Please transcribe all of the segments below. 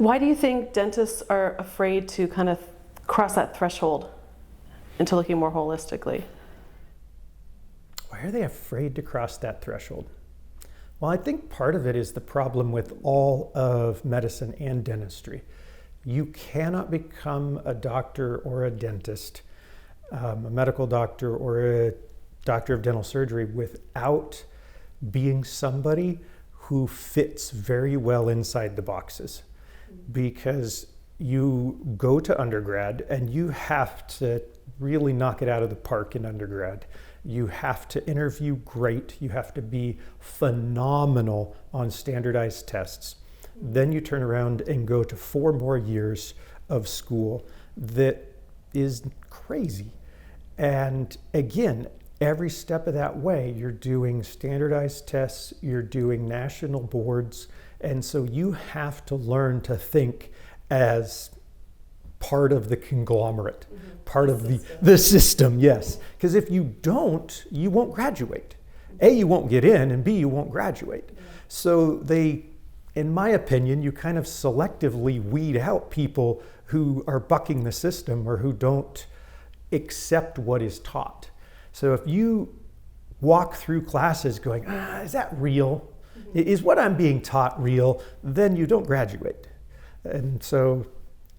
Why do you think dentists are afraid to kind of cross that threshold into looking more holistically? Why are they afraid to cross that threshold? Well, I think part of it is the problem with all of medicine and dentistry. You cannot become a doctor or a dentist, a medical doctor or a doctor of dental surgery without being somebody who fits very well inside the boxes. Because you go to undergrad and you have to really knock it out of the park in undergrad. You have to interview great. You have to be phenomenal on standardized tests. Then you turn around and go to 4 more years of school that is crazy. And again, every step of that way, you're doing standardized tests, you're doing national boards, and so you have to learn to think as part of the conglomerate, part of the system, yes. Because if you don't, you won't graduate. A, you won't get in, and B, you won't graduate. So they, in my opinion, you kind of selectively weed out people who are bucking the system or who don't accept what is taught. So if you walk through classes going, is that real? Is what I'm being taught real? Then you don't graduate. And so,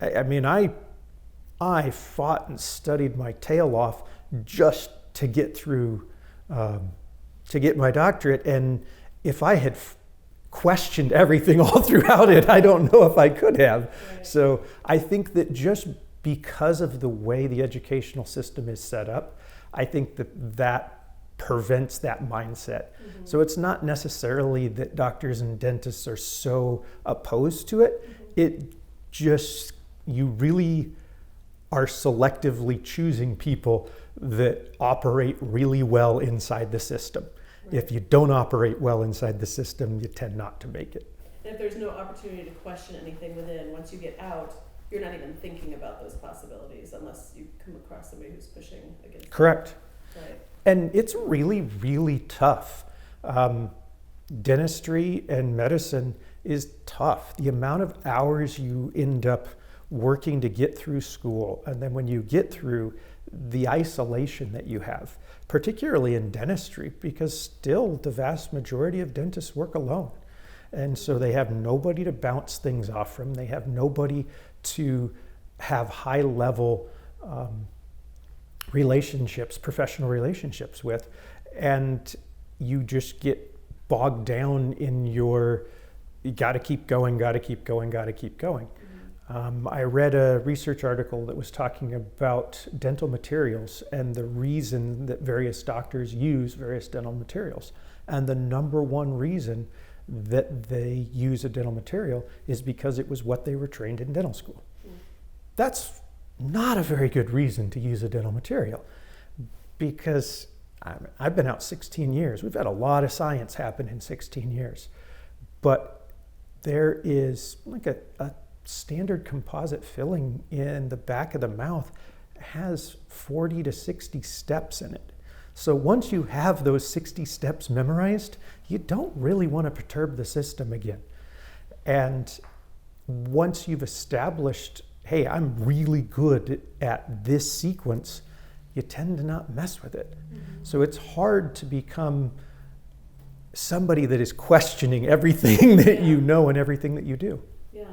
I mean, I fought and studied my tail off just to get through, to get my doctorate. And if I had questioned everything all throughout it, I don't know if I could have. Right. So I think that just because of the way the educational system is set up, I think that prevents that mindset. So it's not necessarily that doctors and dentists are so opposed to it. It just, you really are selectively choosing people that operate really well inside the system. Right. If you don't operate well inside the system, you tend not to make it. And if there's no opportunity to question anything within, once you get out, you're not even thinking about those possibilities unless you come across somebody who's pushing against Correct. Right. And it's really, really tough. Dentistry and medicine is tough. The amount of hours you end up working to get through school, and then when you get through, the isolation that you have, particularly in dentistry, because still the vast majority of dentists work alone. And so they have nobody to bounce things off from. They have nobody to have high level relationships, professional relationships with. And you just get bogged down in you gotta keep going, gotta keep going, gotta keep going. I read a research article that was talking about dental materials and the reason that various doctors use various dental materials. And the number one reason that they use a dental material is because it was what they were trained in dental school. That's not a very good reason to use a dental material, because I've been out 16 years. We've had a lot of science happen in 16 years. But there is like a standard composite filling in the back of the mouth has 40 to 60 steps in it. So once you have those 60 steps memorized, you don't really want to perturb the system again. And once you've established, hey, I'm really good at this sequence, you tend to not mess with it. So it's hard to become somebody that is questioning everything that you know and everything that you do.